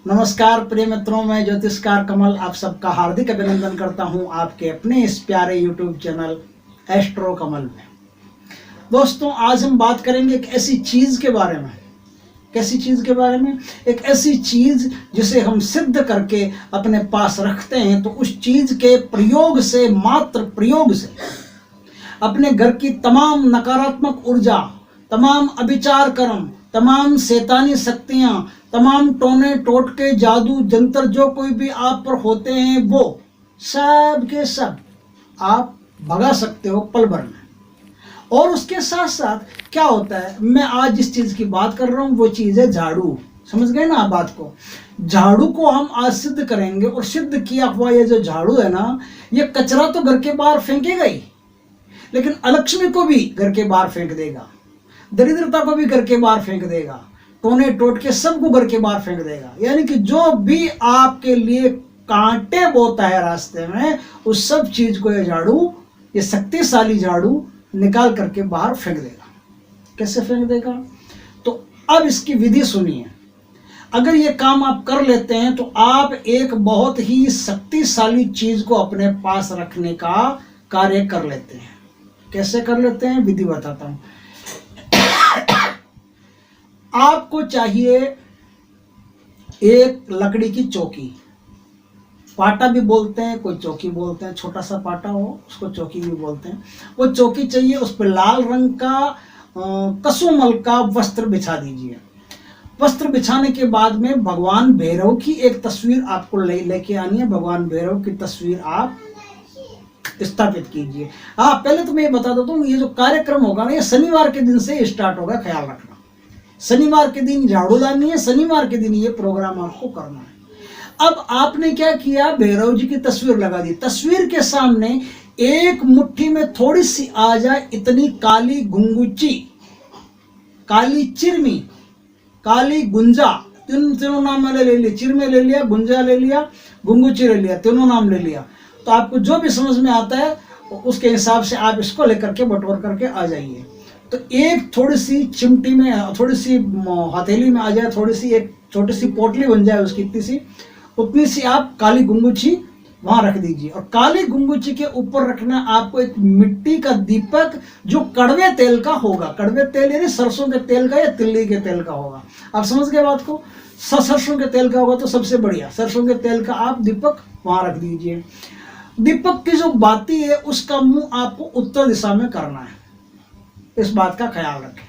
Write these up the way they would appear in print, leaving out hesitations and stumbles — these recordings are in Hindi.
नमस्कार प्रिय मित्रों, मैं ज्योतिषकार कमल आप सबका हार्दिक अभिनंदन करता हूं आपके अपने इस प्यारे YouTube चैनल एस्ट्रो कमल में। दोस्तों, आज हम बात करेंगे एक ऐसी चीज़ के बारे में। कैसी चीज़ के बारे में? एक ऐसी चीज़ जिसे हम सिद्ध करके अपने पास रखते हैं तो उस चीज़ के प्रयोग से, मात्र प्रयोग से अपने घर की तमाम नकारात्मक ऊर्जा, तमाम अभिचार कर्म, तमाम शैतानी शक्तियाँ, तमाम टोने टोटके, जादू जंतर जो कोई भी आप पर होते हैं वो सब के सब आप भगा सकते हो पल भर में। और उसके साथ साथ क्या होता है, मैं आज जिस चीज़ की बात कर रहा हूँ वो चीज़ है झाड़ू। समझ गए ना आप बात को? झाड़ू को हम आज सिद्ध करेंगे और सिद्ध किया हुआ ये जो झाड़ू है ना, ये कचरा तो घर के बाहर फेंकेगा ही, लेकिन अलक्ष्मी को भी घर के बाहर फेंक देगा, दरिद्रता को भी घर के बाहर फेंक देगा, टोने टोटके सबको घर के बाहर फेंक देगा। यानी कि जो भी आपके लिए कांटे बोता है रास्ते में, उस सब चीज को ये झाड़ू, ये शक्तिशाली झाड़ू निकाल करके बाहर फेंक देगा। कैसे फेंक देगा? तो अब इसकी विधि सुनिए। अगर ये काम आप कर लेते हैं तो आप एक बहुत ही शक्तिशाली चीज को अपने पास रखने का कार्य कर लेते हैं। कैसे कर लेते हैं, विधि बताता हूं। आपको चाहिए एक लकड़ी की चौकी, पाटा भी बोलते हैं, कोई चौकी बोलते हैं, छोटा सा पाटा हो उसको चौकी भी बोलते हैं। वो चौकी चाहिए, उस पर लाल रंग का कसुमल का वस्त्र बिछा दीजिए। वस्त्र बिछाने के बाद में भगवान भैरव की एक तस्वीर आपको लेके आनी है। भगवान भैरव की तस्वीर आप स्थापित कीजिए। हाँ, पहले तो मैं ये बता देता हूँ, ये जो कार्यक्रम होगा ना, ये शनिवार के दिन से स्टार्ट होगा, ख्याल रखना। शनिवार के दिन झाड़ू लानी है, शनिवार के दिन ये प्रोग्राम आपको करना है। अब आपने क्या किया, भैरव जी की तस्वीर लगा दी। तस्वीर के सामने एक मुट्ठी में थोड़ी सी आ जाए इतनी काली गुंगुची, काली चिरमी, काली गुंजा, तीनों नाम मैंने ले लिया। चिरमे ले लिया, गुंजा ले लिया, गुंगुची ले लिया, तीनों नाम ले लिया। तो आपको जो भी समझ में आता है उसके हिसाब से आप इसको लेकर के बटोर करके आ जाइए। तो एक थोड़ी सी चिमटी में, थोड़ी सी हथेली में आ जाए, थोड़ी सी एक छोटी सी पोटली बन जाए उसकी, इतनी सी, उतनी सी आप काली गुंगुची वहां रख दीजिए। और काली गुंगुची के ऊपर रखना आपको एक मिट्टी का दीपक जो कड़वे तेल का होगा। कड़वे तेल यानी सरसों के तेल का या तिल्ली के तेल का होगा। आप समझ गए बात को? सरसों के तेल का होगा तो सबसे बढ़िया, सरसों के तेल का आप दीपक वहां रख दीजिए। दीपक की जो बाती है उसका मुंह आपको उत्तर दिशा में करना है, इस बात का ख्याल रखें।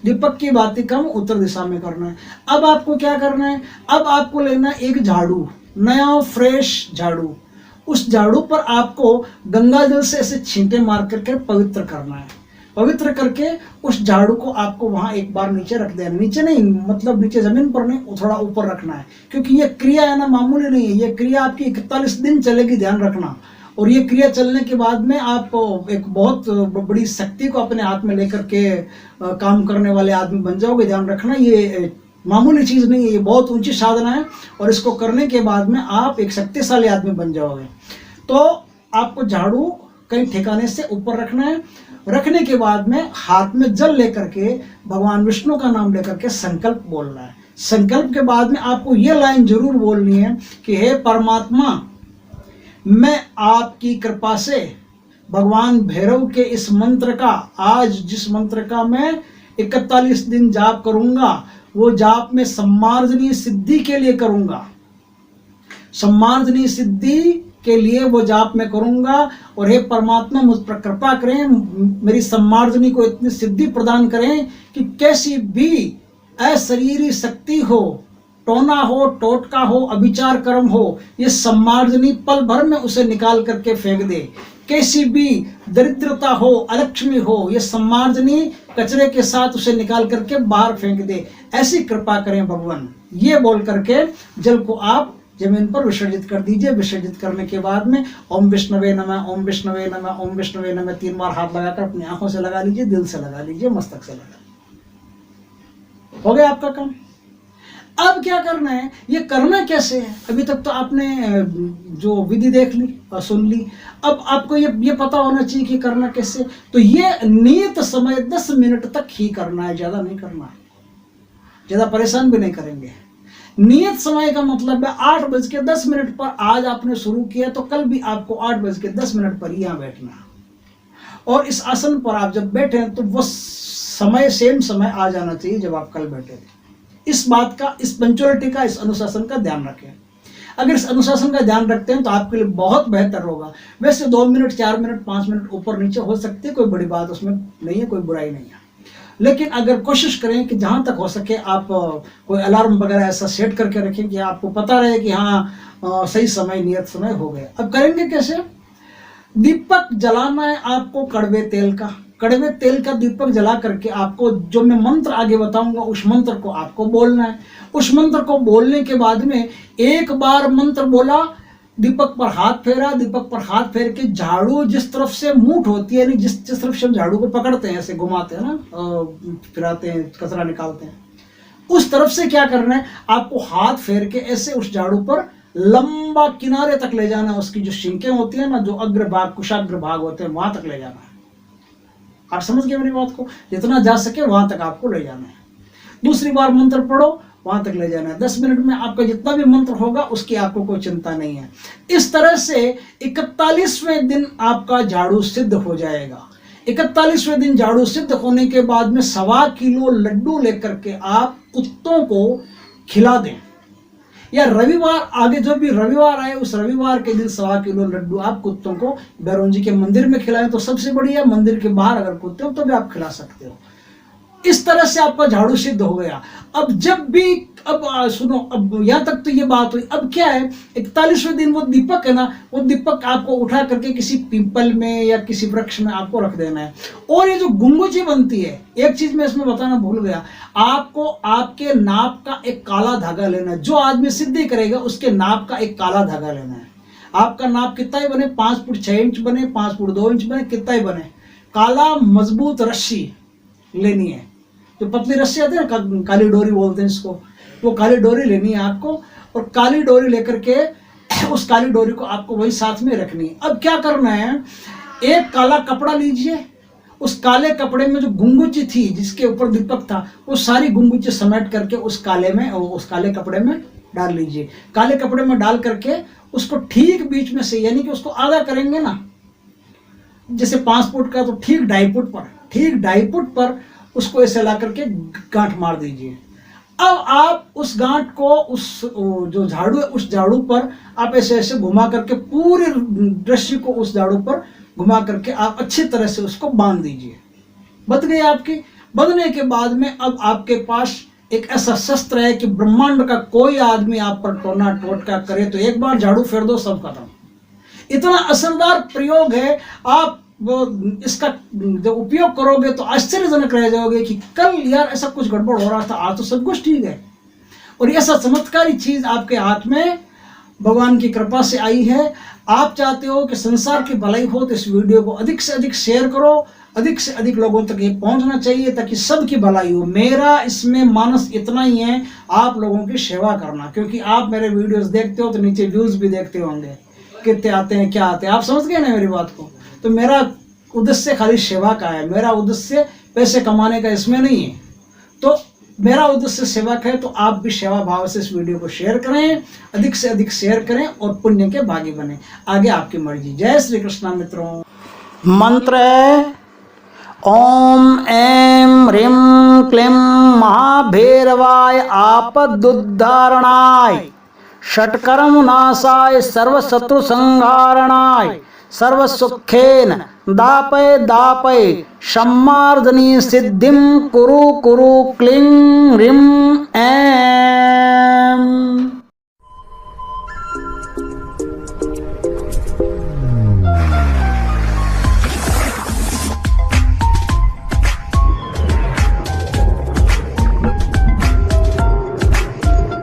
दीपक की बाती कम उत्तर दिशा में करना है। अब आपको क्या करना है, अब आपको लेना एक झाड़ू, नया फ्रेश झाड़ू। उस झाड़ू पर आपको गंगा जल से ऐसे छींटे मार करके पवित्र करना है। पवित्र करके उस झाड़ू को आपको वहां एक बार नीचे रख देना। नीचे नहीं, मतलब नीचे जमीन पर नहीं, थोड़ा ऊपर रखना है, क्योंकि ये क्रिया है ना, मामूली नहीं है। ये क्रिया आपकी 41 दिन चलेगी, ध्यान रखना। और ये क्रिया चलने के बाद में आप एक बहुत बड़ी शक्ति को अपने हाथ में लेकर के काम करने वाले आदमी बन जाओगे। ध्यान रखना, ये मामूली चीज़ नहीं है, ये बहुत ऊंची साधना है। और इसको करने के बाद में आप एक शक्तिशाली आदमी बन जाओगे। तो आपको झाड़ू कहीं ठिकाने से ऊपर रखना है। रखने के बाद में हाथ में जल लेकर के भगवान विष्णु का नाम लेकर के संकल्प बोलना है। संकल्प के बाद में आपको ये लाइन जरूर बोलनी है कि हे परमात्मा, मैं आपकी कृपा से भगवान भैरव के इस मंत्र का, आज जिस मंत्र का मैं 41 दिन जाप करूंगा, वो जाप में सम्मार्जनीय सिद्धि के लिए करूंगा। सम्मार्जनीय सिद्धि के लिए वो जाप मैं करूंगा। और हे परमात्मा, मुझ पर कृपा करें, मेरी सम्मार्जनी को इतनी सिद्धि प्रदान करें कि कैसी भी अशरीरी शक्ति हो, टोना हो, टोटका हो, अभिचार कर्म हो, ये सम्मार्जनी पल भर में उसे निकाल करके फेंक दे। कैसी भी दरिद्रता हो, अलक्ष्मी हो, ये सम्मार्जनी कचरे के साथ उसे निकाल करके बाहर फेंक दे। ऐसी कृपा करें भगवान। ये बोल करके जल को आप जमीन पर विसर्जित कर दीजिए। विसर्जित करने के बाद में ओम विष्णवे नमः, ओम विष्णवे नमः, ओम विष्णवे नमः 3 बार हाथ लगाकर अपनी आंखों से लगा लीजिए, दिल से लगा लीजिए, मस्तक से लगा लीजिए। हो गया आपका काम। अब क्या करना है, ये करना कैसे है? अभी तक तो आपने जो विधि देख ली और सुन ली। अब आपको ये पता होना चाहिए कि करना कैसे। तो ये नियत समय 10 मिनट तक ही करना है, ज़्यादा नहीं करना है, ज़्यादा परेशान भी नहीं करेंगे। नियत समय का मतलब है 8:10 पर आज आपने शुरू किया तो कल भी आपको 8:10 पर यहाँ बैठना है। और इस आसन पर आप जब बैठे तो वो समय सेम समय आ जाना चाहिए जब आप कल बैठे थे। इस बात का, इस पंचुअलिटी का, इस अनुशासन का ध्यान रखें। अगर इस अनुशासन का ध्यान रखते हैं तो आपके लिए बहुत बेहतर होगा। वैसे 2 मिनट, 4 मिनट, 5 मिनट ऊपर नीचे हो सकती है, कोई बड़ी बात उसमें नहीं है, कोई बुराई नहीं है। लेकिन अगर कोशिश करें कि जहाँ तक हो सके आप कोई अलार्म वगैरह ऐसा सेट करके रखें कि आपको पता रहे कि हाँ सही समय, नियत समय हो गया। अब करेंगे कैसे? दीपक जलाना है आपको कड़वे तेल का। कड़वे तेल का दीपक जला करके आपको जो मैं मंत्र आगे बताऊंगा उस मंत्र को आपको बोलना है। उस मंत्र को बोलने के बाद में एक बार मंत्र बोला, दीपक पर हाथ फेरा, दीपक पर हाथ फेर के झाड़ू जिस तरफ से मूठ होती है, यानी जिस तरफ से हम झाड़ू को पकड़ते हैं, ऐसे घुमाते हैं ना, फिराते हैं, कचरा निकालते हैं, उस तरफ से क्या करना है, आपको हाथ फेर के ऐसे उस झाड़ू पर लंबा किनारे तक ले जाना है। उसकी जो शिंकें होती है ना, जो अग्रभाग, कुशाग्र भाग होते हैं, वहां तक ले जाना है। आप समझ गए मेरी बात को? जितना जा सके वहां तक आपको ले जाना है। दूसरी बार मंत्र पढ़ो, वहां तक ले जाना है। 10 मिनट में आपका जितना भी मंत्र होगा उसकी आपको कोई चिंता नहीं है। इस तरह से 41वें दिन आपका झाड़ू सिद्ध हो जाएगा। 41वें दिन झाड़ू सिद्ध होने के बाद में 1.25 किलो लड्डू लेकर के आप कुत्तों को खिला दें, या रविवार, आगे जो भी रविवार आए उस रविवार के दिन 1.25 किलो लड्डू आप कुत्तों को भैरव जी के मंदिर में खिलाएं तो सबसे बढ़िया। मंदिर के बाहर अगर कुत्ते हो तो भी आप खिला सकते हो। इस तरह से आपका झाड़ू सिद्ध हो गया। अब जब भी, अब सुनो, अब यहां तक तो ये बात हुई। अब क्या है, 41वें दिन वो दीपक है ना, वो दीपक आपको उठा करके किसी पीपल में या किसी वृक्ष में आपको रख देना है। और ये जो गुंगुची बनती है, एक चीज मैं इसमें बताना भूल गया, आपको आपके नाप का एक काला धागा लेना है। जो आदमी सिद्धि करेगा उसके नाप का एक काला धागा लेना है। आपका नाप कितना ही बने, 5 फुट 6 इंच बने, 5 फुट 2 इंच बने, कितना ही बने, काला मजबूत रस्सी लेनी है। जो पतली रस्सी आती है ना, काली डोरी बोलते हैं इसको, वो काली डोरी लेनी है आपको। और काली डोरी लेकर के उस काली डोरी को आपको वही साथ में रखनी है। अब क्या करना है, एक काला कपड़ा लीजिए, उस काले कपड़े में जो गुंगुची थी जिसके ऊपर दीपक था, वो सारी गुंगुची समेट करके उस काले कपड़े में डाल लीजिए। काले कपड़े में डाल करके उसको ठीक बीच में से, यानी कि उसको आधा करेंगे ना, जैसे 5 फुट का, तो ठीक 2.5 फुट पर उसको ऐसे ला करके गांठ मार दीजिए। अब आप उस गांठ को, उस जो झाड़ू है उस झाड़ू पर आप ऐसे ऐसे घुमा करके, पूरी रस्सी को उस झाड़ू पर घुमा करके आप अच्छी तरह से उसको बांध दीजिए। बंध गई आपकी। बंधने के बाद में अब आपके पास एक ऐसा शस्त्र है कि ब्रह्मांड का कोई आदमी आप पर टोना टोटका करे तो एक बार झाड़ू फेर दो, सब खत्म। इतना असरदार प्रयोग है। आप वो इसका जब उपयोग करोगे तो आश्चर्यजनक रह जाओगे कि कल यार ऐसा कुछ गड़बड़ हो रहा था, आज तो सब कुछ ठीक है। और ऐसा चमत्कारी चीज आपके हाथ में भगवान की कृपा से आई है। आप चाहते हो कि संसार की भलाई हो तो इस वीडियो को अधिक से अधिक शेयर करो, अधिक से अधिक लोगों तक ये पहुंचना चाहिए ताकि सबकी भलाई हो। मेरा इसमें मानस इतना ही है, आप लोगों की सेवा करना, क्योंकि आप मेरे वीडियोस देखते हो तो नीचे व्यूज भी देखते होंगे, कितने आते हैं, क्या आते हैं, आप समझ गए ना मेरी बात को। तो मेरा उद्देश्य खाली सेवा का है, मेरा उद्देश्य पैसे कमाने का इसमें नहीं है। तो मेरा उद्देश्य सेवा का है, तो आप भी सेवा भाव से इस वीडियो को शेयर करें, अधिक से अधिक शेयर करें और पुण्य के भागी बने। आगे आपकी मर्जी। जय श्री कृष्णा मित्रों। मंत्र है ओम ऐं ह्रीं क्लीं महाभैरवाय आपदुद्धारणाय षट्कर्म नाशाय सर्वशत्रु संहारणाय सर्वसुखेन दापय दापय सम्मार्जनी सिद्धिं कुरु कुरु क्लीं ह्रीं ऐं।